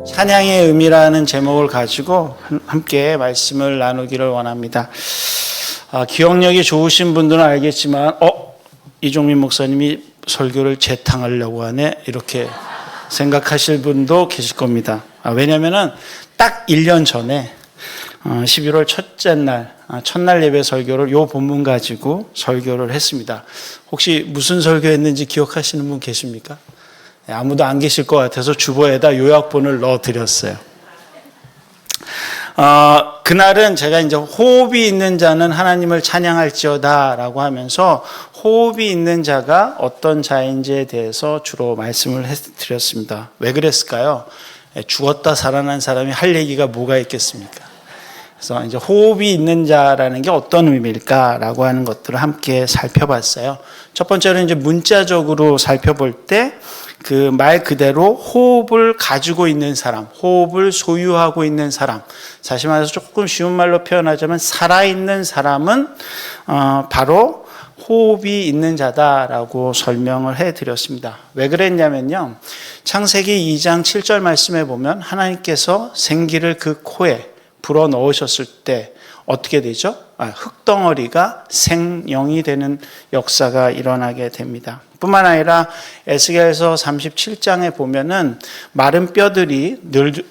찬양의 의미라는 제목을 가지고 함께 말씀을 나누기를 원합니다. 기억력이 좋으신 분들은 알겠지만 이종민 목사님이 설교를 재탕하려고 하네 이렇게 생각하실 분도 계실 겁니다. 왜냐하면 딱 1년 전에 11월 첫째 날 첫날 예배 설교를 이 본문 가지고 설교를 했습니다. 혹시 무슨 설교했는지 기억하시는 분 계십니까? 아무도 안 계실 것 같아서 주보에다 요약본을 넣어드렸어요. 그날은 제가 이제 호흡이 있는 자는 하나님을 찬양할지어다 라고 하면서 호흡이 있는 자가 어떤 자인지에 대해서 주로 말씀을 해드렸습니다. 왜 그랬을까요? 죽었다 살아난 사람이 할 얘기가 뭐가 있겠습니까? 그래서 이제 호흡이 있는 자라는 게 어떤 의미일까라고 하는 것들을 함께 살펴봤어요. 첫 번째로 이제 문자적으로 살펴볼 때 그 말 그대로 호흡을 가지고 있는 사람, 호흡을 소유하고 있는 사람, 다시 말해서 조금 쉬운 말로 표현하자면 살아있는 사람은 바로 호흡이 있는 자다라고 설명을 해드렸습니다. 왜 그랬냐면요, 창세기 2장 7절 말씀에 보면 하나님께서 생기를 그 코에 불어 넣으셨을 때 어떻게 되죠? 흙덩어리가 생명이 되는 역사가 일어나게 됩니다. 뿐만 아니라 에스겔서 37장에 보면은 마른 뼈들이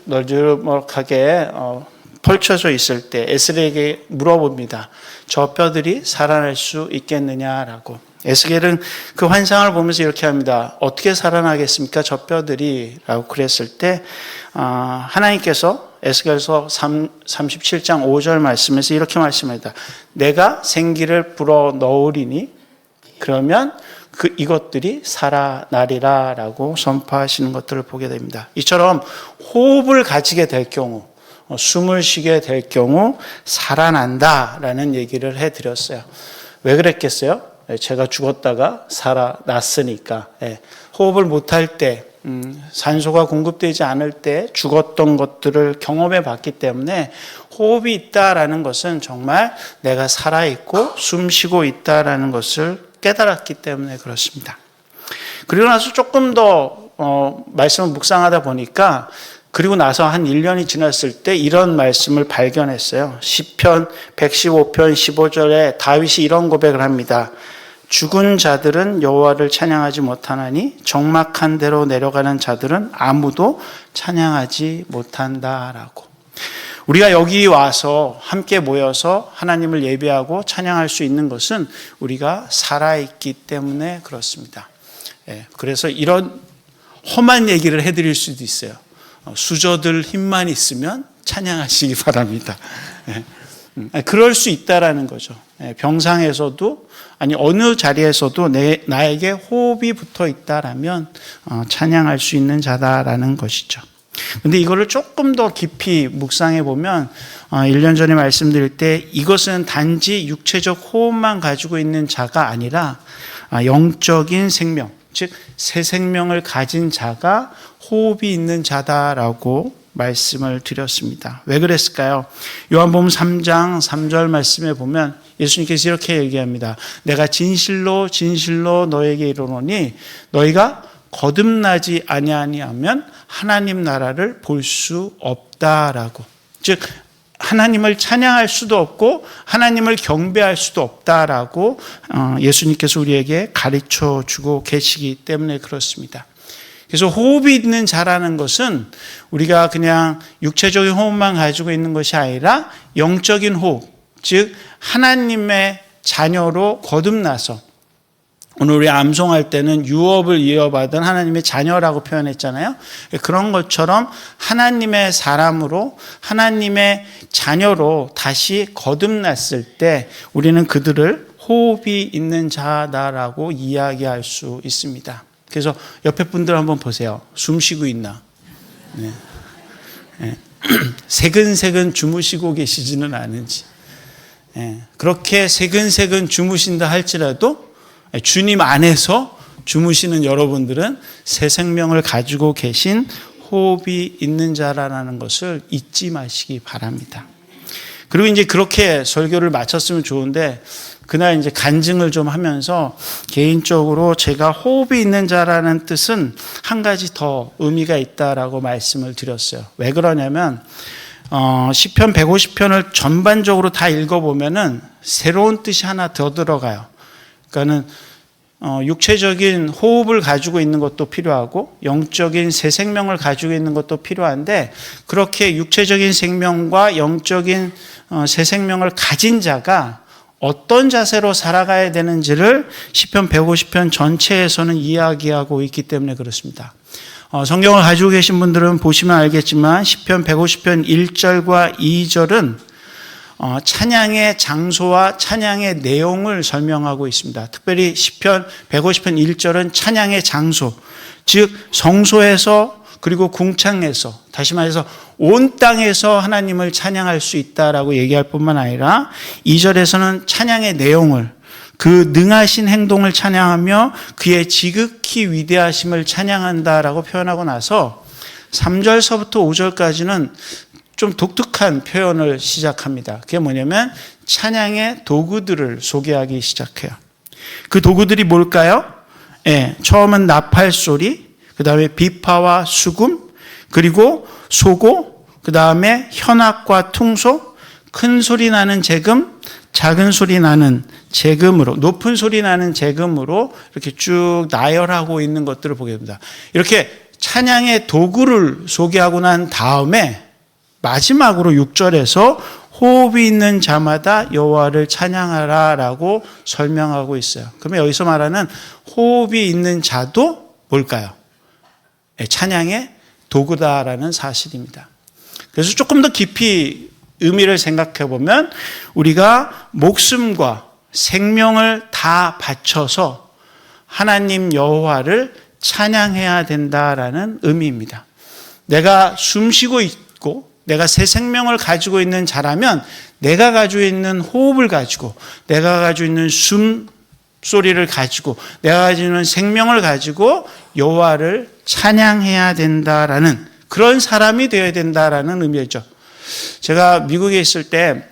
널찍하게 펼쳐져 있을 때 에스겔에게 물어봅니다. 저 뼈들이 살아날 수 있겠느냐라고. 에스겔은 그 환상을 보면서 이렇게 합니다. 어떻게 살아나겠습니까? 저 뼈들이 라고 그랬을 때 하나님께서 에스겔서 37장 5절 말씀에서 이렇게 말씀합니다. 내가 생기를 불어 넣으리니 그러면 이것들이 살아나리라 라고 선포하시는 것들을 보게 됩니다. 이처럼 호흡을 가지게 될 경우, 숨을 쉬게 될 경우 살아난다라는 얘기를 해드렸어요. 왜 그랬겠어요? 제가 죽었다가 살아났으니까. 호흡을 못할 때, 산소가 공급되지 않을 때 죽었던 것들을 경험해 봤기 때문에 호흡이 있다라는 것은 정말 내가 살아있고 숨 쉬고 있다라는 것을 깨달았기 때문에 그렇습니다. 그리고 나서 조금 더 말씀을 묵상하다 보니까 그리고 나서 한 1년이 지났을 때 이런 말씀을 발견했어요. 시편 115편 15절에 다윗이 이런 고백을 합니다. 죽은 자들은 여호와를 찬양하지 못하나니 적막한 데로 내려가는 자들은 아무도 찬양하지 못한다라고. 우리가 여기 와서 함께 모여서 하나님을 예배하고 찬양할 수 있는 것은 우리가 살아있기 때문에 그렇습니다. 그래서 이런 험한 얘기를 해드릴 수도 있어요. 수저들 힘만 있으면 찬양하시기 바랍니다. 그럴 수 있다라는 거죠. 병상에서도 아니 어느 자리에서도 나에게 호흡이 붙어 있다라면 찬양할 수 있는 자다라는 것이죠. 근데 이거를 조금 더 깊이 묵상해 보면 1년 전에 말씀드릴 때 이것은 단지 육체적 호흡만 가지고 있는 자가 아니라 영적인 생명, 즉 새 생명을 가진 자가 호흡이 있는 자다라고 말씀을 드렸습니다. 왜 그랬을까요? 요한복음 3장 3절 말씀에 보면 예수님께서 이렇게 얘기합니다. 내가 진실로 진실로 너에게 이르노니 너희가 거듭나지 아니하면 하나님 나라를 볼 수 없다라고. 즉 하나님을 찬양할 수도 없고 하나님을 경배할 수도 없다라고 예수님께서 우리에게 가르쳐 주고 계시기 때문에 그렇습니다. 그래서 호흡이 있는 자라는 것은 우리가 그냥 육체적인 호흡만 가지고 있는 것이 아니라 영적인 호흡, 즉 하나님의 자녀로 거듭나서 오늘 우리 암송할 때는 유업을 이어받은 하나님의 자녀라고 표현했잖아요. 그런 것처럼 하나님의 사람으로 하나님의 자녀로 다시 거듭났을 때 우리는 그들을 호흡이 있는 자다라고 이야기할 수 있습니다. 그래서 옆에 분들 한번 보세요. 숨 쉬고 있나? 네. 네. 새근새근 주무시고 계시지는 않은지. 네. 그렇게 새근새근 주무신다 할지라도 주님 안에서 주무시는 여러분들은 새 생명을 가지고 계신 호흡이 있는 자라는 것을 잊지 마시기 바랍니다. 그리고 이제 그렇게 설교를 마쳤으면 좋은데 그날 이제 간증을 좀 하면서 개인적으로 제가 호흡이 있는 자라는 뜻은 한 가지 더 의미가 있다라고 말씀을 드렸어요. 왜 그러냐면 시편 150편을 전반적으로 다 읽어보면은 새로운 뜻이 하나 더 들어가요. 그러니까는 육체적인 호흡을 가지고 있는 것도 필요하고 영적인 새 생명을 가지고 있는 것도 필요한데 그렇게 육체적인 생명과 영적인 새 생명을 가진 자가 어떤 자세로 살아가야 되는지를 시편 150편 전체에서는 이야기하고 있기 때문에 그렇습니다. 성경을 가지고 계신 분들은 보시면 알겠지만 시편 150편 1절과 2절은 찬양의 장소와 찬양의 내용을 설명하고 있습니다. 특별히 시편 150편 1절은 찬양의 장소, 즉 성소에서 그리고 궁창에서, 다시 말해서 온 땅에서 하나님을 찬양할 수 있다라고 얘기할 뿐만 아니라 2절에서는 찬양의 내용을, 그 능하신 행동을 찬양하며 그의 지극히 위대하심을 찬양한다라고 표현하고 나서 3절서부터 5절까지는 좀 독특한 표현을 시작합니다. 그게 뭐냐면 찬양의 도구들을 소개하기 시작해요. 그 도구들이 뭘까요? 처음은 나팔 소리, 그 다음에 비파와 수금, 그리고 소고, 그 다음에 현악과 퉁소, 큰 소리 나는 재금, 작은 소리 나는 재금으로, 높은 소리 나는 재금으로 이렇게 쭉 나열하고 있는 것들을 보게 됩니다. 이렇게 찬양의 도구를 소개하고 난 다음에 마지막으로 6절에서 호흡이 있는 자마다 여호와를 찬양하라라고 설명하고 있어요. 그러면 여기서 말하는 호흡이 있는 자도 뭘까요? 찬양의 도구다라는 사실입니다. 그래서 조금 더 깊이 의미를 생각해 보면 우리가 목숨과 생명을 다 바쳐서 하나님 여호와를 찬양해야 된다라는 의미입니다. 내가 숨 쉬고 있고 내가 새 생명을 가지고 있는 자라면 내가 가지고 있는 호흡을 가지고 내가 가지고 있는 숨소리를 가지고 내가 가지고 있는 생명을 가지고 여호와를 찬양해야 된다라는 그런 사람이 되어야 된다라는 의미였죠. 제가 미국에 있을 때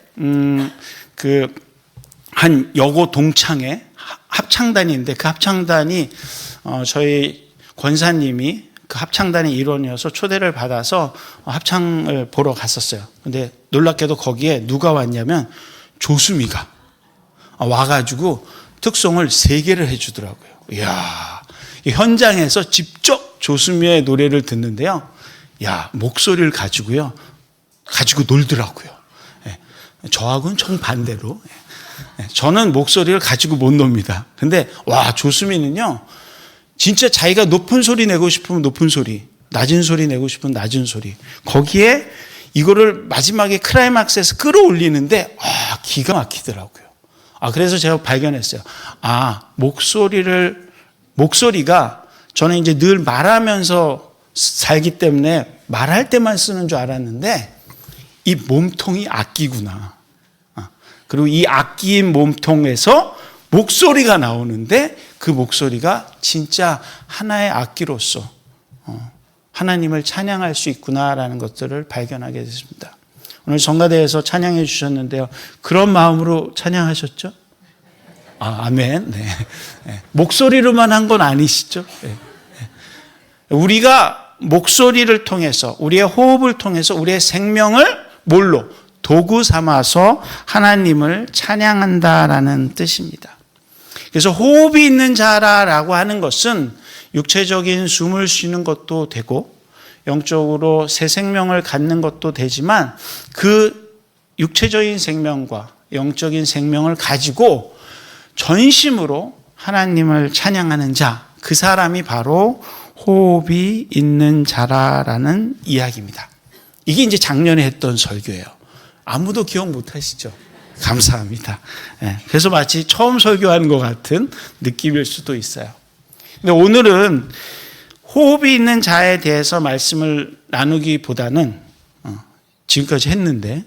한 여고 동창회 합창단이 있는데 그 합창단이 저희 권사님이 그 합창단의 일원이어서 초대를 받아서 합창을 보러 갔었어요. 근데 놀랍게도 거기에 누가 왔냐면 조수미가 와가지고 특송을 3개를 해주더라고요. 이야, 현장에서 직접 조수미의 노래를 듣는데요. 야, 목소리를 가지고 놀더라고요. 저하고는 정반대로. 저는 목소리를 가지고 못 놉니다. 근데 와, 조수미는요. 진짜 자기가 높은 소리 내고 싶으면 높은 소리, 낮은 소리 내고 싶으면 낮은 소리. 거기에 이거를 마지막에 클라이막스에서 끌어올리는데 기가 막히더라고요. 그래서 제가 발견했어요. 목소리가 저는 이제 늘 말하면서 살기 때문에 말할 때만 쓰는 줄 알았는데 이 몸통이 악기구나. 그리고 이 악기인 몸통에서 목소리가 나오는데 그 목소리가 진짜 하나의 악기로서 하나님을 찬양할 수 있구나라는 것들을 발견하게 됐습니다. 오늘 성가대에서 찬양해 주셨는데요. 그런 마음으로 찬양하셨죠? 아멘. 네. 목소리로만 한 건 아니시죠? 우리가 목소리를 통해서 우리의 호흡을 통해서 우리의 생명을 뭘로? 도구 삼아서 하나님을 찬양한다라는 뜻입니다. 그래서 호흡이 있는 자라고 하는 것은 육체적인 숨을 쉬는 것도 되고 영적으로 새 생명을 갖는 것도 되지만 그 육체적인 생명과 영적인 생명을 가지고 전심으로 하나님을 찬양하는 자, 그 사람이 바로 호흡이 있는 자라라는 이야기입니다. 이게 이제 작년에 했던 설교예요. 아무도 기억 못 하시죠? 감사합니다. 그래서 마치 처음 설교하는 것 같은 느낌일 수도 있어요. 근데 오늘은 호흡이 있는 자에 대해서 말씀을 나누기보다는 지금까지 했는데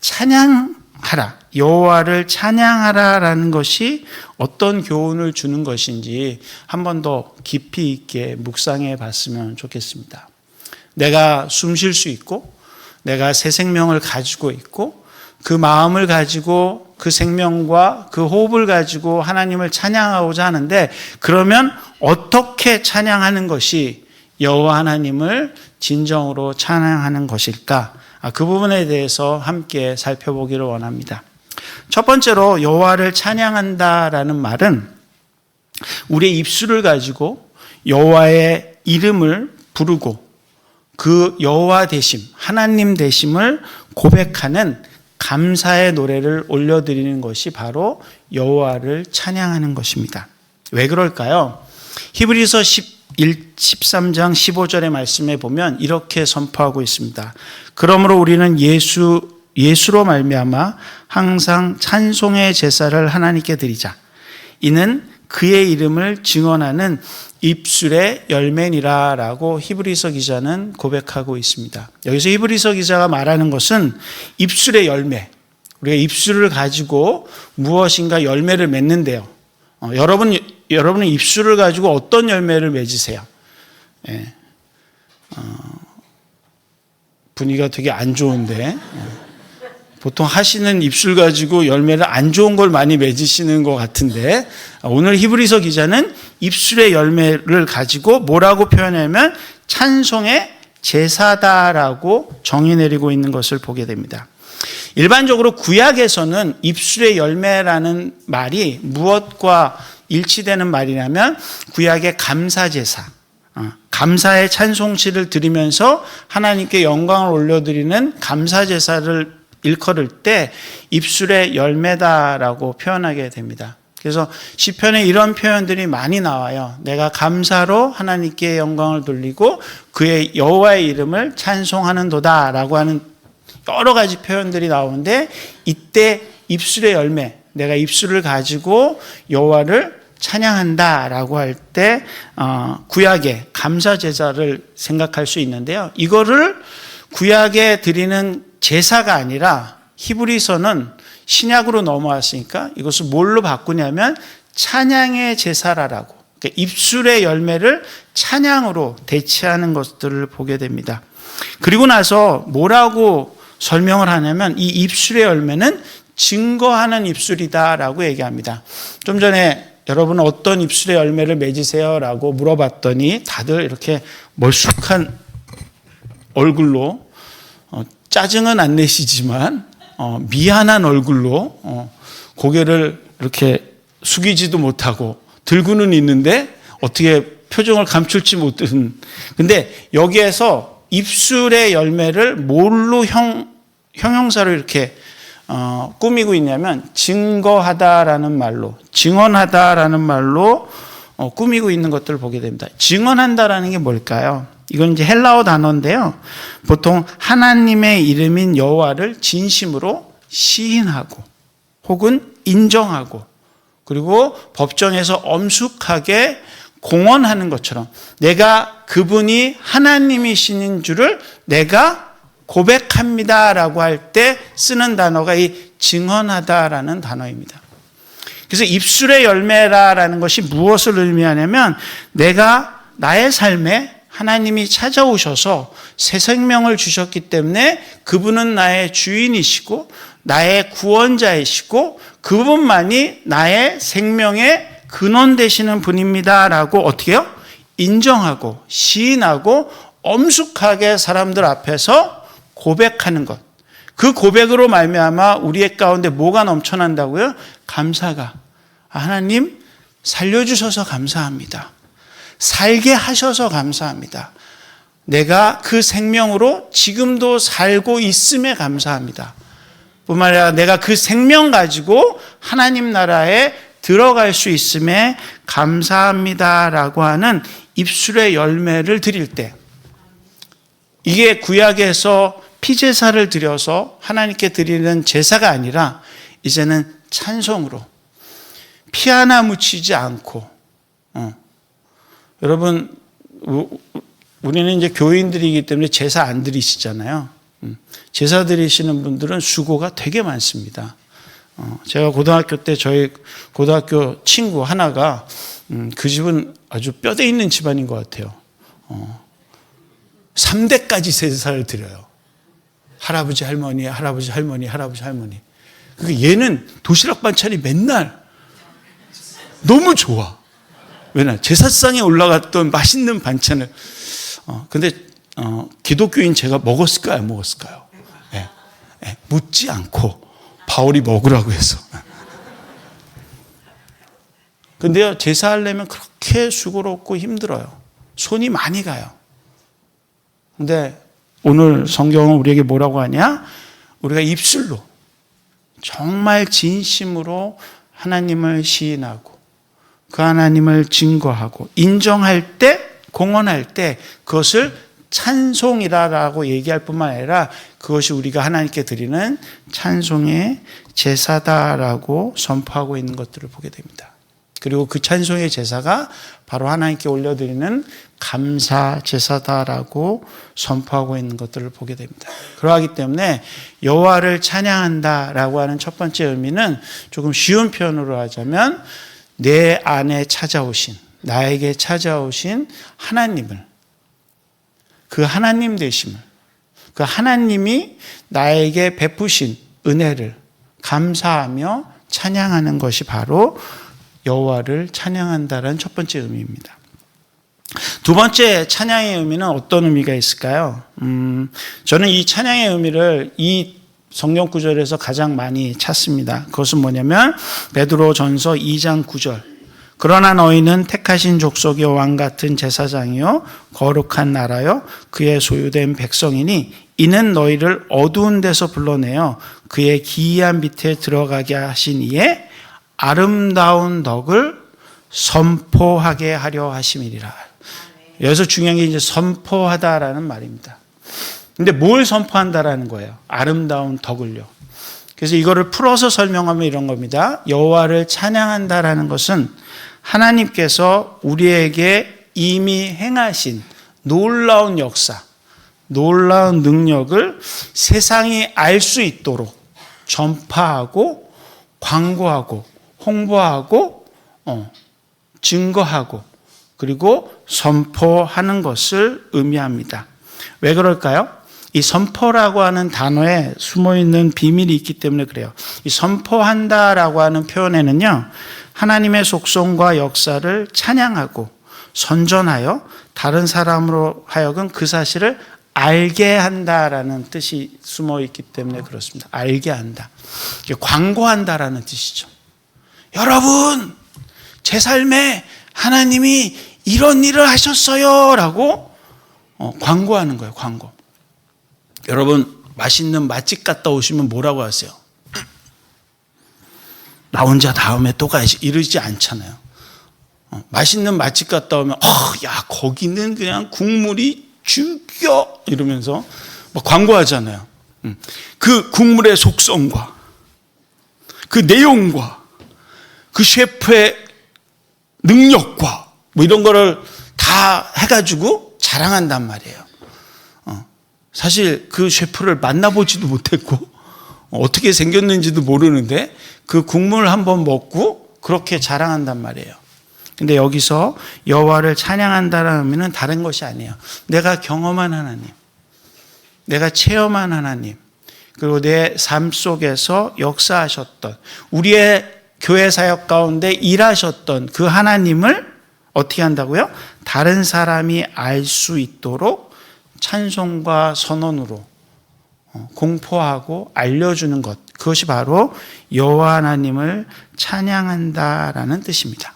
찬양하라, 여호와를 찬양하라라는 것이 어떤 교훈을 주는 것인지 한 번 더 깊이 있게 묵상해 봤으면 좋겠습니다. 내가 숨 쉴 수 있고 내가 새 생명을 가지고 있고 그 마음을 가지고 그 생명과 그 호흡을 가지고 하나님을 찬양하고자 하는데, 그러면 어떻게 찬양하는 것이 여호와 하나님을 진정으로 찬양하는 것일까? 그 부분에 대해서 함께 살펴보기를 원합니다. 첫 번째로 여호와를 찬양한다라는 말은 우리의 입술을 가지고 여호와의 이름을 부르고 그 여호와 되심, 하나님 되심을 고백하는 감사의 노래를 올려드리는 것이 바로 여호와를 찬양하는 것입니다. 왜 그럴까요? 히브리서 13장 15절의 말씀에 보면 이렇게 선포하고 있습니다. 그러므로 우리는 예수로 말미암아 항상 찬송의 제사를 하나님께 드리자. 이는 그의 이름을 증언하는 입술의 열매니라 라고 히브리서 기자는 고백하고 있습니다. 여기서 히브리서 기자가 말하는 것은 입술의 열매, 우리가 입술을 가지고 무엇인가 열매를 맺는데요. 여러분은 입술을 가지고 어떤 열매를 맺으세요? 예. 분위기가 되게 안 좋은데, 보통 하시는 입술 가지고 열매를 안 좋은 걸 많이 맺으시는 것 같은데, 오늘 히브리서 기자는 입술의 열매를 가지고 뭐라고 표현하면 찬송의 제사다라고 정의 내리고 있는 것을 보게 됩니다. 일반적으로 구약에서는 입술의 열매라는 말이 무엇과 일치되는 말이냐면 구약의 감사제사, 감사의 찬송시를 드리면서 하나님께 영광을 올려드리는 감사제사를 일컬을 때 입술의 열매다라고 표현하게 됩니다. 그래서 시편에 이런 표현들이 많이 나와요. 내가 감사로 하나님께 영광을 돌리고 그의 여호와의 이름을 찬송하는도다라고 하는 여러 가지 표현들이 나오는데, 이때 입술의 열매, 내가 입술을 가지고 여호와를 찬양한다라고 할 때 구약의 감사 제사를 생각할 수 있는데요. 이거를 구약에 드리는 제사가 아니라 히브리서는 신약으로 넘어왔으니까 이것을 뭘로 바꾸냐면 찬양의 제사라고, 그러니까 입술의 열매를 찬양으로 대체하는 것들을 보게 됩니다. 그리고 나서 뭐라고 설명을 하냐면 이 입술의 열매는 증거하는 입술이다라고 얘기합니다. 좀 전에 여러분은 어떤 입술의 열매를 맺으세요? 라고 물어봤더니 다들 이렇게 멀쑥한 얼굴로 짜증은 안 내시지만 미안한 얼굴로 고개를 이렇게 숙이지도 못하고 들고는 있는데 어떻게 표정을 감출지 못한. 근데 여기에서 입술의 열매를 뭘로 형용사로 이렇게 꾸미고 있냐면 증거하다라는 말로, 증언하다라는 말로 꾸미고 있는 것들을 보게 됩니다. 증언한다라는 게 뭘까요? 이건 이제 헬라어 단어인데요. 보통 하나님의 이름인 여호와를 진심으로 시인하고 혹은 인정하고 그리고 법정에서 엄숙하게 공언하는 것처럼 내가 그분이 하나님이신 줄을 내가 고백합니다라고 할 때 쓰는 단어가 이 증언하다라는 단어입니다. 그래서 입술의 열매라는 것이 무엇을 의미하냐면 내가 나의 삶에 하나님이 찾아오셔서 새 생명을 주셨기 때문에 그분은 나의 주인이시고 나의 구원자이시고 그분만이 나의 생명의 근원 되시는 분입니다라고 어떻게 해요? 인정하고 시인하고 엄숙하게 사람들 앞에서 고백하는 것. 그 고백으로 말미암아 우리의 가운데 뭐가 넘쳐난다고요? 감사가. 하나님 살려주셔서 감사합니다. 살게 하셔서 감사합니다. 내가 그 생명으로 지금도 살고 있음에 감사합니다. 뿐만 아니라 내가 그 생명 가지고 하나님 나라에 들어갈 수 있음에 감사합니다라고 하는 입술의 열매를 드릴 때, 이게 구약에서 피제사를 드려서 하나님께 드리는 제사가 아니라 이제는 찬송으로 피 하나 묻히지 않고, 여러분 우리는 이제 교인들이기 때문에 제사 안 드리시잖아요. 제사 드리시는 분들은 수고가 되게 많습니다. 제가 고등학교 때 저희 고등학교 친구 하나가 그 집은 아주 뼈대 있는 집안인 것 같아요. 3대까지 제사를 드려요. 할아버지 할머니, 할아버지 할머니, 할아버지 할머니. 그러니까 얘는 도시락 반찬이 맨날 너무 좋아. 왜냐, 제사상에 올라갔던 맛있는 반찬을. 근데 기독교인 제가 먹었을까요, 안 먹었을까요? 네. 네. 묻지 않고 바울이 먹으라고 해서. 근데요, 제사하려면 그렇게 수고롭고 힘들어요. 손이 많이 가요. 근데 오늘 성경은 우리에게 뭐라고 하냐? 우리가 입술로 정말 진심으로 하나님을 시인하고 그 하나님을 증거하고 인정할 때, 공언할 때 그것을 찬송이라고 얘기할 뿐만 아니라 그것이 우리가 하나님께 드리는 찬송의 제사다라고 선포하고 있는 것들을 보게 됩니다. 그리고 그 찬송의 제사가 바로 하나님께 올려드리는 감사 제사다라고 선포하고 있는 것들을 보게 됩니다. 그러하기 때문에 여호와를 찬양한다라고 하는 첫 번째 의미는 조금 쉬운 표현으로 하자면 내 안에 찾아오신, 나에게 찾아오신 하나님을, 그 하나님 되심을, 그 하나님이 나에게 베푸신 은혜를 감사하며 찬양하는 것이 바로 여호와를 찬양한다는 첫 번째 의미입니다. 두 번째 찬양의 의미는 어떤 의미가 있을까요? 저는 이 찬양의 의미를 이 성경 구절에서 가장 많이 찾습니다. 그것은 뭐냐면 베드로전서 2장 9절. 그러나 너희는 택하신 족속의 왕 같은 제사장이요 거룩한 나라요 그의 소유된 백성이니 이는 너희를 어두운 데서 불러내어 그의 기이한 밑에 들어가게 하신 이에 아름다운 덕을 선포하게 하려 하심이니라. 여기서 중요한 게 이제 선포하다라는 말입니다. 근데 뭘 선포한다라는 거예요? 아름다운 덕을요. 그래서 이거를 풀어서 설명하면 이런 겁니다. 여호와를 찬양한다라는 것은 하나님께서 우리에게 이미 행하신 놀라운 역사, 놀라운 능력을 세상이 알 수 있도록 전파하고 광고하고 홍보하고 증거하고 그리고 선포하는 것을 의미합니다. 왜 그럴까요? 이 선포라고 하는 단어에 숨어있는 비밀이 있기 때문에 그래요. 이 선포한다라고 하는 표현에는요, 하나님의 속성과 역사를 찬양하고 선전하여 다른 사람으로 하여금 그 사실을 알게 한다라는 뜻이 숨어있기 때문에 그렇습니다. 알게 한다. 광고한다라는 뜻이죠. 여러분, 제 삶에 하나님이 이런 일을 하셨어요 라고 광고하는 거예요. 광고. 여러분, 맛있는 맛집 갔다 오시면 뭐라고 하세요? 나 혼자 다음에 또 가야지 이러지 않잖아요. 맛있는 맛집 갔다 오면 야 거기는 그냥 국물이 죽여 이러면서 막 광고하잖아요. 그 국물의 속성과 그 내용과 그 셰프의 능력과 뭐 이런 거를 다 해가지고 자랑한단 말이에요. 사실 그 셰프를 만나보지도 못했고 어떻게 생겼는지도 모르는데 그 국물을 한번 먹고 그렇게 자랑한단 말이에요. 근데 여기서 여호와를 찬양한다는 의미는 다른 것이 아니에요. 내가 경험한 하나님, 내가 체험한 하나님, 그리고 내 삶 속에서 역사하셨던 우리의 교회 사역 가운데 일하셨던 그 하나님을 어떻게 한다고요? 다른 사람이 알 수 있도록 찬송과 선언으로 공포하고 알려주는 것, 그것이 바로 여호와 하나님을 찬양한다라는 뜻입니다.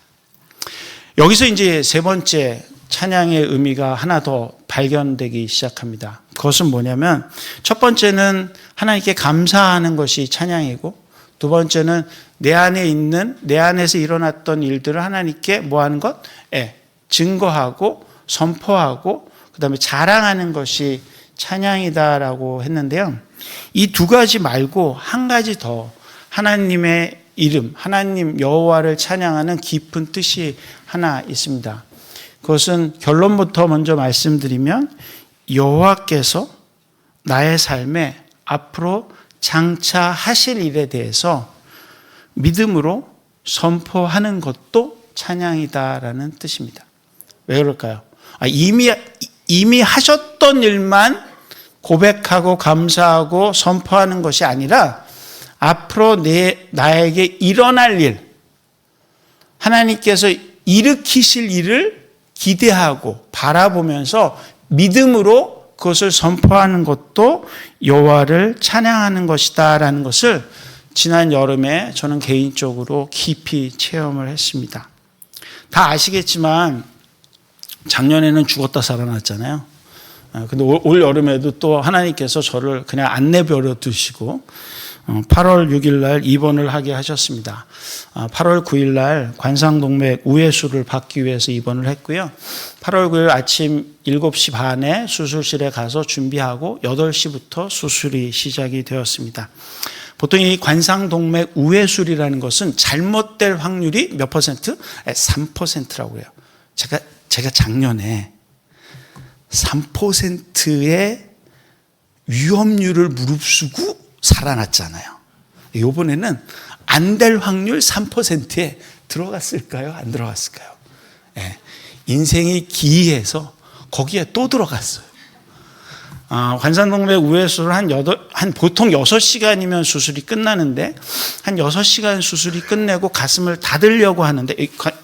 여기서 이제 세 번째 찬양의 의미가 하나 더 발견되기 시작합니다. 그것은 뭐냐면 첫 번째는 하나님께 감사하는 것이 찬양이고 두 번째는 내 안에 있는, 내 안에서 일어났던 일들을 하나님께 뭐 하는 것? 증거하고 선포하고 그 다음에 자랑하는 것이 찬양이다라고 했는데요. 이 두 가지 말고 한 가지 더 하나님의 이름, 하나님 여호와를 찬양하는 깊은 뜻이 하나 있습니다. 그것은 결론부터 먼저 말씀드리면 여호와께서 나의 삶에 앞으로 장차 하실 일에 대해서 믿음으로 선포하는 것도 찬양이다라는 뜻입니다. 왜 그럴까요? 이미 하셨던 일만 고백하고 감사하고 선포하는 것이 아니라 앞으로 나에게 일어날 일, 하나님께서 일으키실 일을 기대하고 바라보면서 믿음으로 그것을 선포하는 것도 여호와를 찬양하는 것이다라는 것을 지난 여름에 저는 개인적으로 깊이 체험을 했습니다. 다 아시겠지만 작년에는 죽었다 살아났잖아요. 근데 올 여름에도 또 하나님께서 저를 그냥 안 내버려 두시고 8월 6일 날 입원을 하게 하셨습니다. 8월 9일 날 관상동맥 우회수를 받기 위해서 입원을 했고요. 8월 9일 아침 7시 반에 수술실에 가서 준비하고 8시부터 수술이 시작이 되었습니다. 보통 이 관상동맥 우회술이라는 것은 잘못될 확률이 몇 퍼센트? 3%라고 해요. 제가 작년에 3%의 위험률을 무릅쓰고 살아났잖아요. 이번에는 안 될 확률 3%에 들어갔을까요? 안 들어갔을까요? 네. 인생이 기이해서 거기에 또 들어갔어요. 관상동맥 우회수를 한 보통 6시간이면 수술이 끝나는데 한 6시간 수술이 끝내고 가슴을 닫으려고 하는데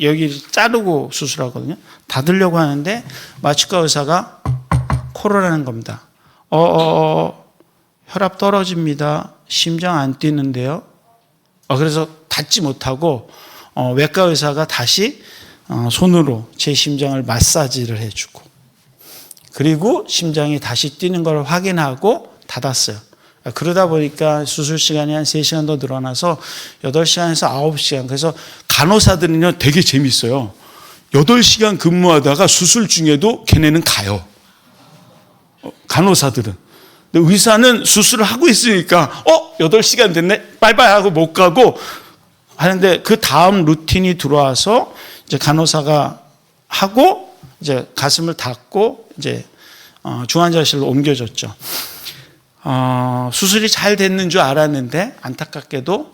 여기 자르고 수술하거든요. 닫으려고 하는데 마취과 의사가 코로라는 겁니다. 혈압 떨어집니다. 심장 안 뛰는데요. 그래서 닫지 못하고 외과 의사가 다시 손으로 제 심장을 마사지를 해주고 그리고 심장이 다시 뛰는 걸 확인하고 닫았어요. 그러다 보니까 수술 시간이 한 3시간 더 늘어나서 8시간에서 9시간. 그래서 간호사들은요 되게 재밌어요. 8시간 근무하다가 수술 중에도 걔네는 가요. 간호사들은. 근데 의사는 수술을 하고 있으니까 8시간 됐네 빠이빠이 하고 못 가고 하는데 그 다음 루틴이 들어와서 이제 간호사가 하고 이제 가슴을 닫고 이제 중환자실로 옮겨졌죠. 수술이 잘 됐는 줄 알았는데 안타깝게도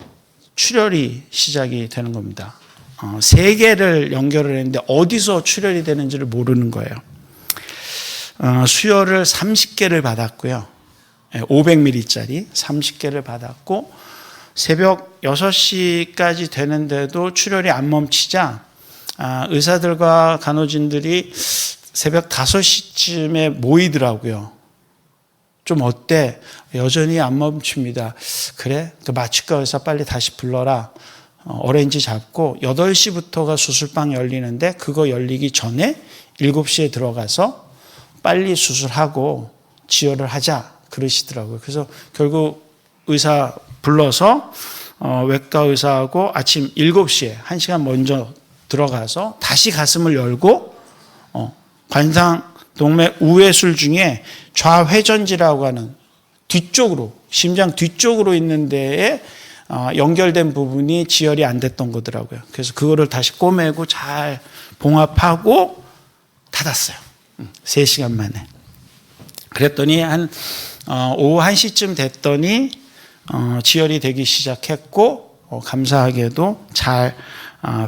출혈이 시작이 되는 겁니다. 3개를 연결을 했는데 어디서 출혈이 되는지를 모르는 거예요. 수혈을 30개를 받았고요. 500ml짜리 30개를 받았고 새벽 6시까지 되는데도 출혈이 안 멈추자 의사들과 간호진들이 새벽 5시쯤에 모이더라고요. 좀 어때? 여전히 안 멈춥니다. 그래? 그 마취과 의사 빨리 다시 불러라. 어레인지 잡고 8시부터가 수술방 열리는데 그거 열리기 전에 7시에 들어가서 빨리 수술하고 지혈을 하자 그러시더라고요. 그래서 결국 의사 불러서 외과 의사하고 아침 7시에 1시간 먼저 들어가서 다시 가슴을 열고 관상동맥 우회술 중에 좌회전지라고 하는 뒤쪽으로 심장 뒤쪽으로 있는 데에 연결된 부분이 지혈이 안 됐던 거더라고요. 그래서 그거를 다시 꼬매고 잘 봉합하고 닫았어요. 3시간 만에. 그랬더니 한 오후 1시쯤 됐더니 지혈이 되기 시작했고 감사하게도 잘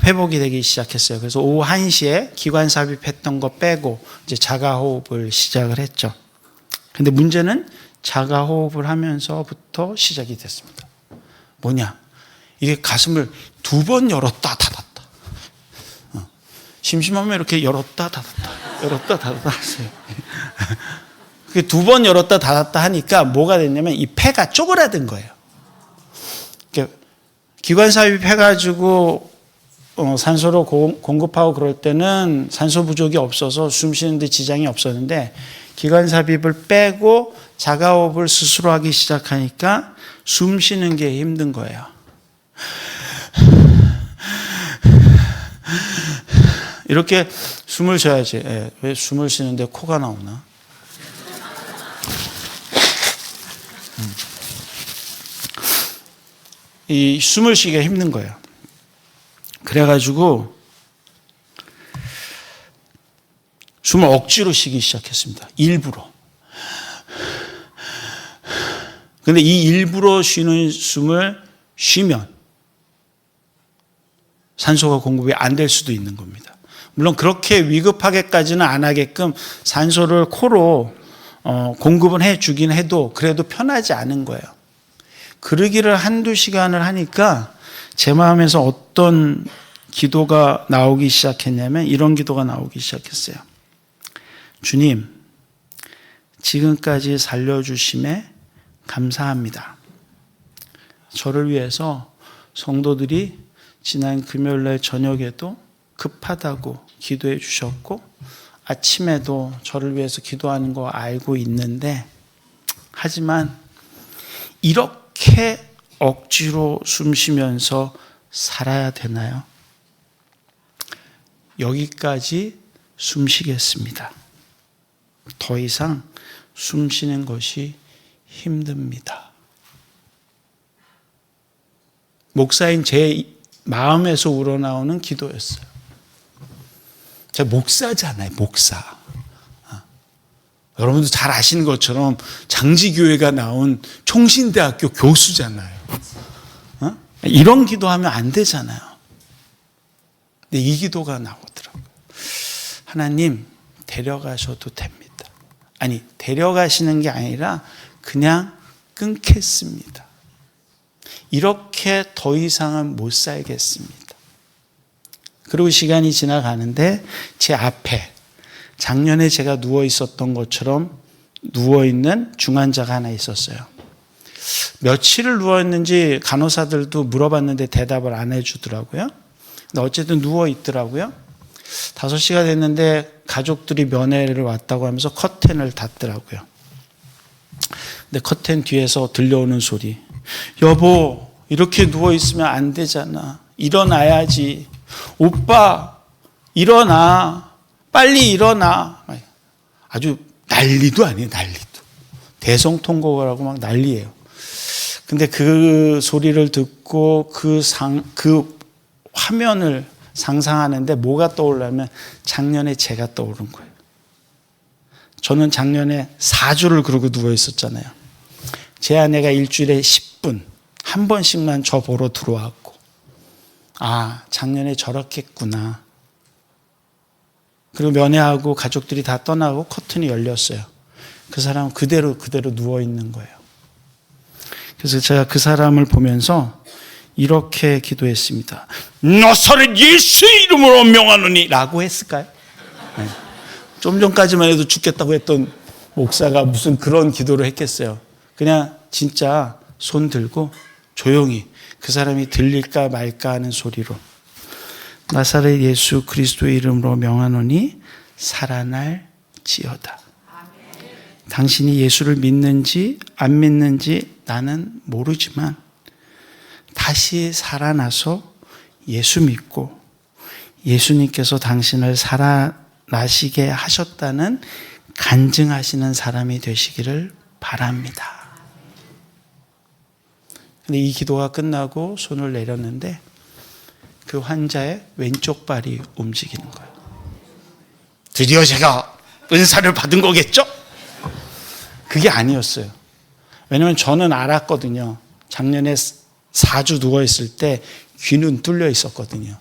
회복이 되기 시작했어요. 그래서 오후 1시에 기관 삽입했던 거 빼고 이제 자가호흡을 시작을 했죠. 근데 문제는 자가호흡을 하면서부터 시작이 됐습니다. 뭐냐? 이게 가슴을 2번 열었다 닫았다. 심심하면 이렇게 열었다 닫았다, 열었다 닫았다 했어요. 2번 열었다 닫았다 하니까 뭐가 됐냐면 이 폐가 쪼그라든 거예요. 기관 삽입해가지고 산소로 공급하고 그럴 때는 산소 부족이 없어서 숨 쉬는데 지장이 없었는데 기관 삽입을 빼고 자가호흡을 스스로 하기 시작하니까 숨 쉬는 게 힘든 거예요. 이렇게 숨을 쉬어야지. 왜 숨을 쉬는데 코가 나오나? 이 숨을 쉬기가 힘든 거예요. 그래가지고 숨을 억지로 쉬기 시작했습니다. 일부러. 근데 이 일부러 쉬는 숨을 쉬면 산소가 공급이 안 될 수도 있는 겁니다. 물론 그렇게 위급하게까지는 안 하게끔 산소를 코로 공급은 해주긴 해도 그래도 편하지 않은 거예요. 그러기를 한두 시간을 하니까 제 마음에서 어떤 기도가 나오기 시작했냐면 이런 기도가 나오기 시작했어요. 주님, 지금까지 살려주심에 감사합니다. 저를 위해서 성도들이 지난 금요일날 저녁에도 급하다고 기도해 주셨고 아침에도 저를 위해서 기도하는 거 알고 있는데 하지만 이렇게 억지로 숨 쉬면서 살아야 되나요? 여기까지 숨 쉬겠습니다. 더 이상 숨 쉬는 것이 힘듭니다. 목사인 제 마음에서 우러나오는 기도였어요. 제가 목사잖아요, 목사. 여러분도 잘 아시는 것처럼 장지교회가 나온 총신대학교 교수잖아요. 이런 기도하면 안 되잖아요. 근데 이 기도가 나오더라고요. 하나님, 데려가셔도 됩니다. 아니, 데려가시는 게 아니라 그냥 끊겠습니다. 이렇게 더 이상은 못 살겠습니다. 그리고 시간이 지나가는데 제 앞에 작년에 제가 누워 있었던 것처럼 누워있는 중환자가 하나 있었어요. 며칠을 누워있는지 간호사들도 물어봤는데 대답을 안 해주더라고요. 근데 어쨌든 누워있더라고요. 5시가 됐는데 가족들이 면회를 왔다고 하면서 커튼을 닫더라고요. 근데 커튼 뒤에서 들려오는 소리. 여보, 이렇게 누워있으면 안 되잖아. 일어나야지. 오빠, 일어나. 빨리 일어나. 아주 난리도 아니에요, 난리도. 대성통곡을 막 난리예요. 근데 그 소리를 듣고 그 화면을 상상하는데 뭐가 떠올라면 작년에 제가 떠오른 거예요. 저는 작년에 4주를 그러고 누워 있었잖아요. 제 아내가 일주일에 10분 한 번씩만 저 보러 들어왔고, 아, 작년에 저렇겠구나. 그리고 면회하고 가족들이 다 떠나고 커튼이 열렸어요. 그 사람은 그대로 누워 있는 거예요. 그래서 제가 그 사람을 보면서 이렇게 기도했습니다. 나사렛 예수 이름으로 명하노니 라고 했을까요? 네. 좀 전까지만 해도 죽겠다고 했던 목사가 무슨 그런 기도를 했겠어요. 그냥 진짜 손 들고 조용히 그 사람이 들릴까 말까 하는 소리로 나사렛 예수 그리스도의 이름으로 명하노니 살아날지어다. 당신이 예수를 믿는지 안 믿는지 나는 모르지만 다시 살아나서 예수 믿고 예수님께서 당신을 살아나시게 하셨다는 간증하시는 사람이 되시기를 바랍니다. 근데 이 기도가 끝나고 손을 내렸는데 그 환자의 왼쪽 발이 움직이는 거예요. 드디어 제가 은사를 받은 거겠죠? 그게 아니었어요. 왜냐하면 저는 알았거든요. 작년에 4주 누워있을 때 귀는 뚫려 있었거든요.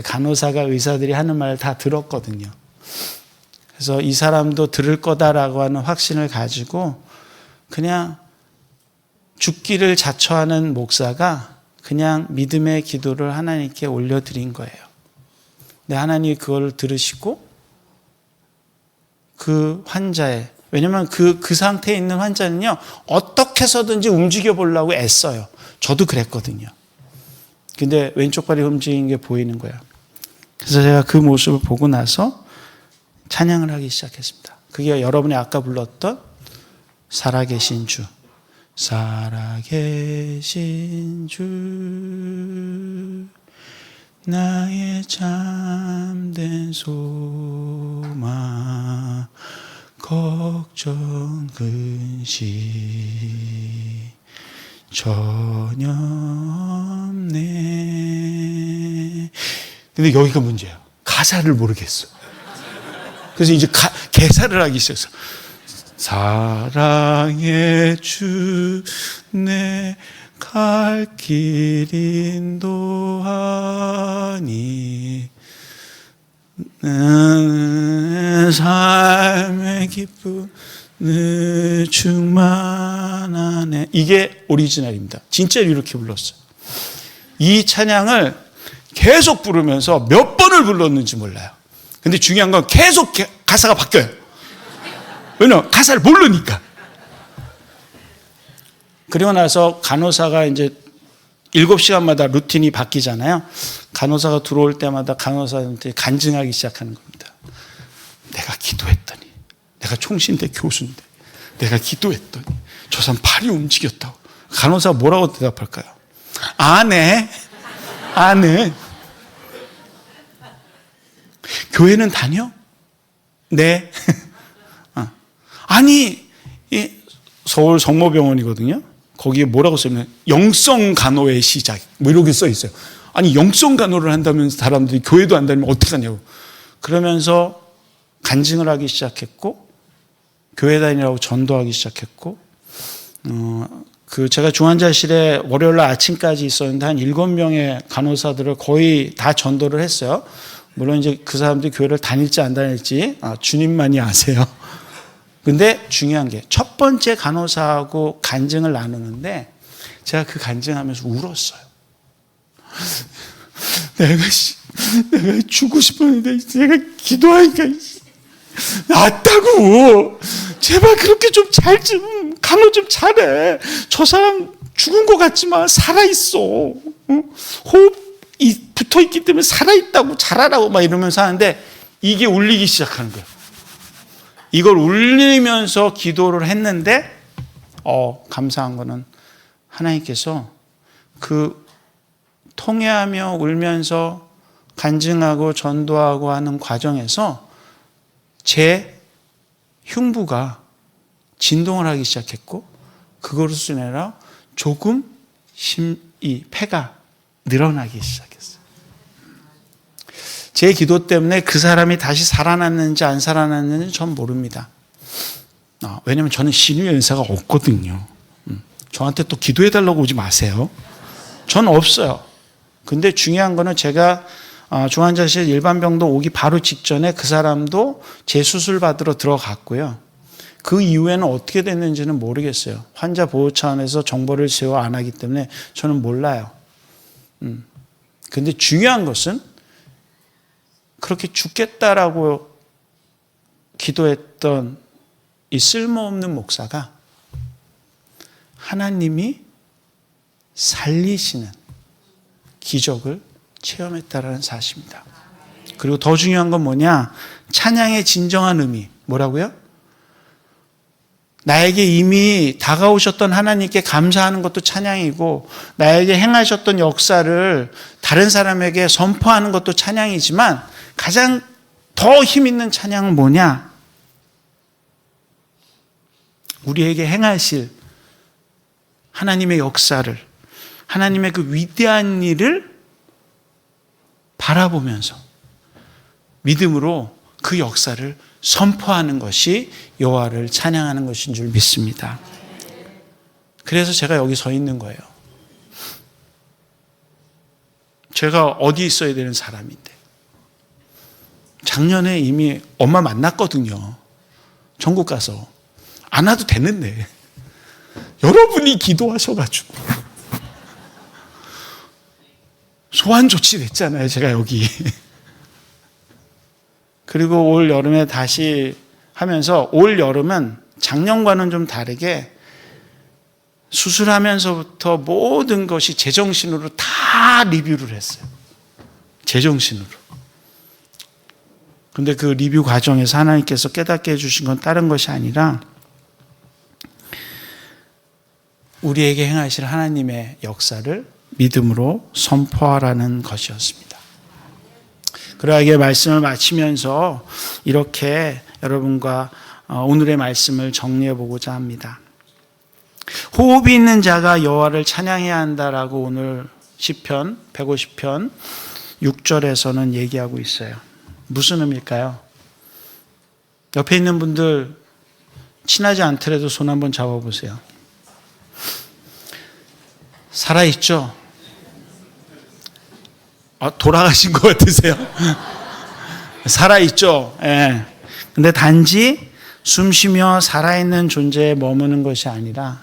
간호사가 의사들이 하는 말을 다 들었거든요. 그래서 이 사람도 들을 거다라고 하는 확신을 가지고 그냥 죽기를 자처하는 목사가 그냥 믿음의 기도를 하나님께 올려드린 거예요. 근데 하나님이 그걸 들으시고 그 환자의, 왜냐면 그 상태에 있는 환자는요, 어떻게 해서든지 움직여 보려고 애써요. 저도 그랬거든요. 근데 왼쪽 발이 움직이는 게 보이는 거예요. 그래서 제가 그 모습을 보고 나서 찬양을 하기 시작했습니다. 그게 여러분이 아까 불렀던 살아계신 주. 살아계신 주 나의 참된 소망 걱정 근심 전혀 없네. 근데 여기가 문제야. 가사를 모르겠어. 그래서 이제 개사를 하기 시작했어. 사랑의 주 내 갈 길 인도하니 삶의 기쁨을 충만하네. 이게 오리지널입니다. 진짜로 이렇게 불렀어요. 이 찬양을 계속 부르면서 몇 번을 불렀는지 몰라요. 근데 중요한 건 계속 가사가 바뀌어요. 왜냐면 가사를 모르니까. 그리고 나서 간호사가 이제 7시간마다 루틴이 바뀌잖아요. 간호사가 들어올 때마다 간호사한테 간증하기 시작하는 겁니다. 내가 기도했더니, 내가 총신대 교수인데 내가 기도했더니 저 사람 팔이 움직였다고. 간호사가 뭐라고 대답할까요? 네. 교회는 다녀? 네. 아니, 서울 성모병원이거든요. 거기에 뭐라고 써있냐면 영성 간호의 시작 뭐 이렇게 써 있어요. 아니 영성 간호를 한다면 사람들이 교회도 안 다니면 어떻게 하냐고. 그러면서 간증을 하기 시작했고 교회 다니라고 전도하기 시작했고 제가 중환자실에 월요일날 아침까지 있었는데 한 7명의 간호사들을 거의 다 전도를 했어요. 물론 이제 그 사람들이 교회를 다닐지 안 다닐지 주님만이 아세요. 근데 중요한 게 첫 번째 간호사하고 간증을 나누는데 제가 그 간증하면서 울었어요. 내가 죽고 싶었는데 내가 기도하니까 낫다고. 제발 그렇게 좀 간호 좀 잘해. 저 사람 죽은 것 같지만 살아있어. 호흡이 붙어있기 때문에 살아있다고 잘하라고 막 이러면서 하는데 이게 울리기 시작하는 거예요. 이걸 울리면서 기도를 했는데 감사한 거는 하나님께서 그 통회하며 울면서 간증하고 전도하고 하는 과정에서 제 흉부가 진동을 하기 시작했고 그것으로 인해서 조금 이 폐가 늘어나기 시작했어요. 제 기도 때문에 그 사람이 다시 살아났는지 안 살아났는지 전 모릅니다. 왜냐하면 저는 신유의 은사가 없거든요. 저한테 또 기도해달라고 오지 마세요. 전 없어요. 근데 중요한 거는 제가 중환자실 일반 병동 오기 바로 직전에 그 사람도 재수술 받으러 들어갔고요. 그 이후에는 어떻게 됐는지는 모르겠어요. 환자 보호 차원에서 정보를 제공 안 하기 때문에 저는 몰라요. 근데 중요한 것은 그렇게 죽겠다라고 기도했던 이 쓸모없는 목사가 하나님이 살리시는 기적을 체험했다라는 사실입니다. 그리고 더 중요한 건 뭐냐? 찬양의 진정한 의미. 뭐라고요? 나에게 이미 다가오셨던 하나님께 감사하는 것도 찬양이고 나에게 행하셨던 역사를 다른 사람에게 선포하는 것도 찬양이지만 가장 더 힘있는 찬양은 뭐냐? 우리에게 행하실 하나님의 역사를, 하나님의 그 위대한 일을 바라보면서 믿음으로 그 역사를 선포하는 것이 여호와를 찬양하는 것인 줄 믿습니다. 그래서 제가 여기 서 있는 거예요. 제가 어디 있어야 되는 사람인데 작년에 이미 엄마 만났거든요. 전국 가서. 안 와도 되는데 여러분이 기도하셔가지고 소환 조치됐잖아요. 제가 여기. 그리고 올 여름에 다시 하면서 올 여름은 작년과는 좀 다르게 수술하면서부터 모든 것이 제정신으로 다 리뷰를 했어요. 제정신으로. 근데 그 리뷰 과정에서 하나님께서 깨닫게 해주신 건 다른 것이 아니라 우리에게 행하실 하나님의 역사를 믿음으로 선포하라는 것이었습니다. 그러하게 말씀을 마치면서 이렇게 여러분과 오늘의 말씀을 정리해 보고자 합니다. 호흡이 있는 자가 여호와를 찬양해야 한다라고 오늘 시편 150편 6절에서는 얘기하고 있어요. 무슨 의미일까요? 옆에 있는 분들 친하지 않더라도 손 한번 잡아보세요. 살아있죠? 돌아가신 것 같으세요? 살아있죠. 예. 근데 단지 숨쉬며 살아있는 존재에 머무는 것이 아니라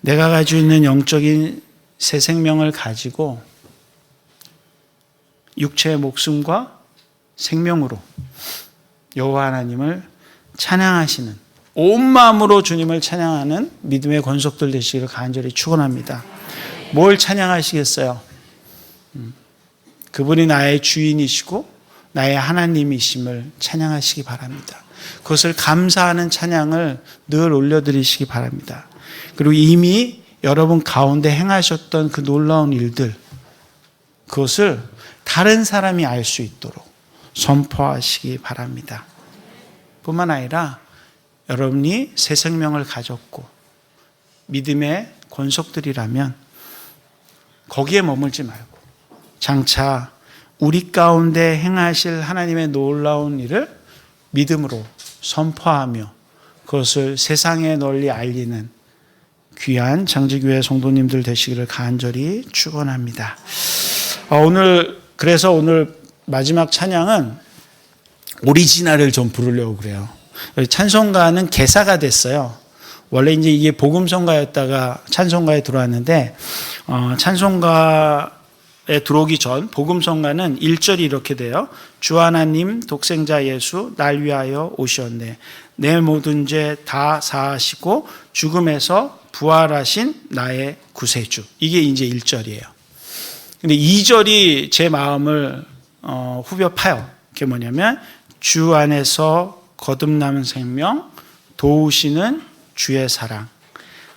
내가 가지고 있는 영적인 새 생명을 가지고 육체의 목숨과 생명으로 여호와 하나님을 찬양하시는, 온 마음으로 주님을 찬양하는 믿음의 권속들 되시기를 간절히 축원합니다. 뭘 찬양하시겠어요? 그분이 나의 주인이시고 나의 하나님이심을 찬양하시기 바랍니다. 그것을 감사하는 찬양을 늘 올려드리시기 바랍니다. 그리고 이미 여러분 가운데 행하셨던 그 놀라운 일들, 그것을 다른 사람이 알 수 있도록 선포하시기 바랍니다. 뿐만 아니라 여러분이 새 생명을 가졌고 믿음의 권속들이라면 거기에 머물지 말고 장차 우리 가운데 행하실 하나님의 놀라운 일을 믿음으로 선포하며 그것을 세상에 널리 알리는 귀한 장지교회 성도님들 되시기를 간절히 축원합니다. 그래서 오늘 마지막 찬양은 오리지널을 좀 부르려고 그래요. 찬송가는 개사가 됐어요. 원래 이제 이게 복음성가였다가 찬송가에 들어왔는데, 찬송가에 들어오기 전 복음성가는 1절이 이렇게 돼요. 주 하나님 독생자 예수 날 위하여 오셨네. 내 모든 죄 다 사하시고 죽음에서 부활하신 나의 구세주. 이게 이제 1절이에요. 근데 2절이 제 마음을 후벼 파요. 그게 뭐냐면 주 안에서 거듭남은 생명, 도우시는 주의 사랑,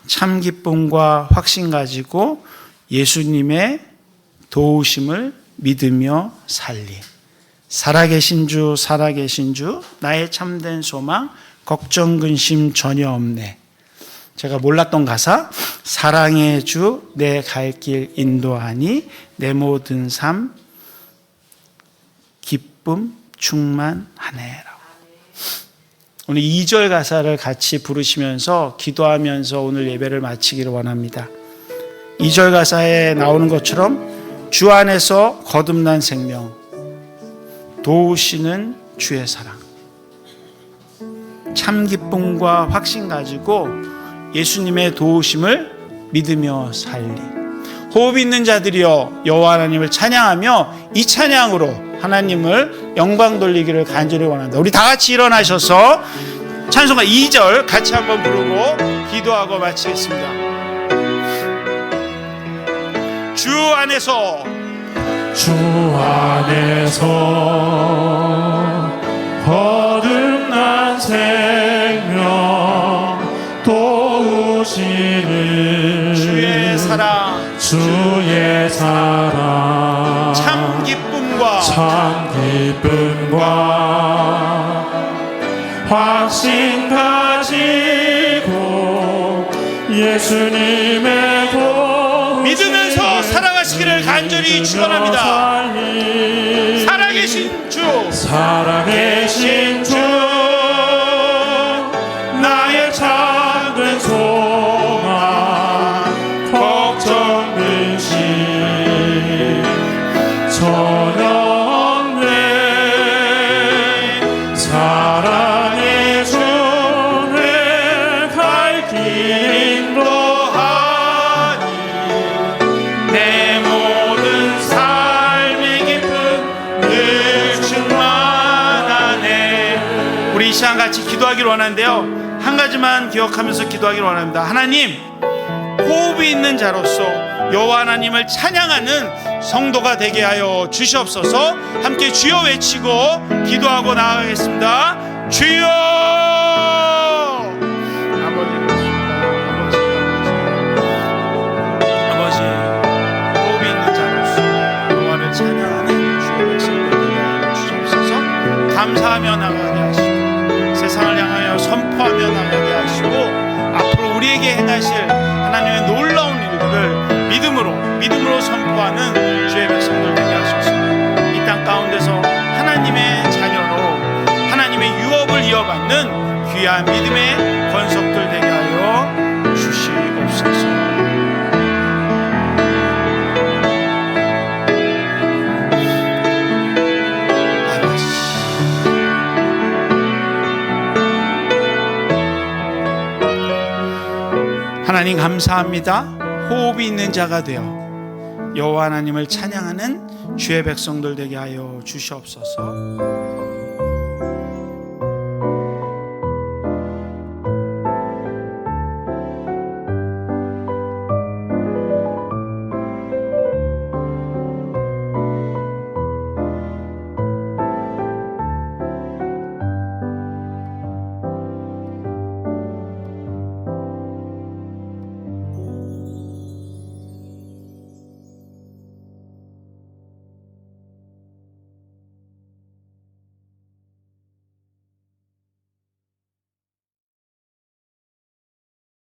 참 기쁨과 확신 가지고 예수님의 도우심을 믿으며 살리. 살아계신 주, 살아계신 주, 나의 참된 소망, 걱정 근심 전혀 없네. 제가 몰랐던 가사, 사랑의 주, 내 갈 길 인도하니 내 모든 삶 기쁨 충만하네라고. 오늘 2절 가사를 같이 부르시면서 기도하면서 오늘 예배를 마치기를 원합니다. 2절 가사에 나오는 것처럼 주 안에서 거듭난 생명, 도우시는 주의 사랑, 참 기쁨과 확신 가지고 예수님의 도우심을 믿으며 살리. 호흡 있는 자들이여 여호와 하나님을 찬양하며 이 찬양으로 하나님을 영광 돌리기를 간절히 원한다. 우리 다 같이 일어나셔서 찬송가 2절 같이 한번 부르고 기도하고 마치겠습니다. 주 안에서 거듭난 생명 도우시는 주의 사랑 참 기쁨과 확신 가지고 예수님의 도우심 믿으면서 살아가시기를 간절히 축원합니다. 살아계신 주 나의 참된 소망 걱정 근심 전혀 없네. 사랑의 주 내 갈 길 인도하니 내 모든 삶의 기쁨 늘 충만하네. 우리 이 시간 같이 기도하기를 원하는데요, 한 가지만 기억하면서 기도하기를 원합니다. 하나님, 호흡이 있는 자로서 여호와 하나님을 찬양하는 성도가 되게 하여 주시옵소서. 함께 주여 외치고 기도하고 나아가겠습니다. 주여! 아버지, 호흡이 있는 자로서 여호와를 찬양하는 주의 백성들 되게 하여 주시옵소서. 감사하며 나가게 하시고 세상을 향하여 선포하며 나가게 하시고 앞으로 우리에게 행하실 하나님의 놀라운 일들을 믿음으로 선포하는 주의 백성들 되게 하소서. 이 땅 가운데서 하나님의 자녀로 하나님의 유업을 이어받는 귀한 믿음의 권속들 되게 하여 주시옵소서. 아버지 하나님 감사합니다. 호흡이 있는 자가 되어 여호와 하나님을 찬양하는 주의 백성들 되게 하여 주시옵소서.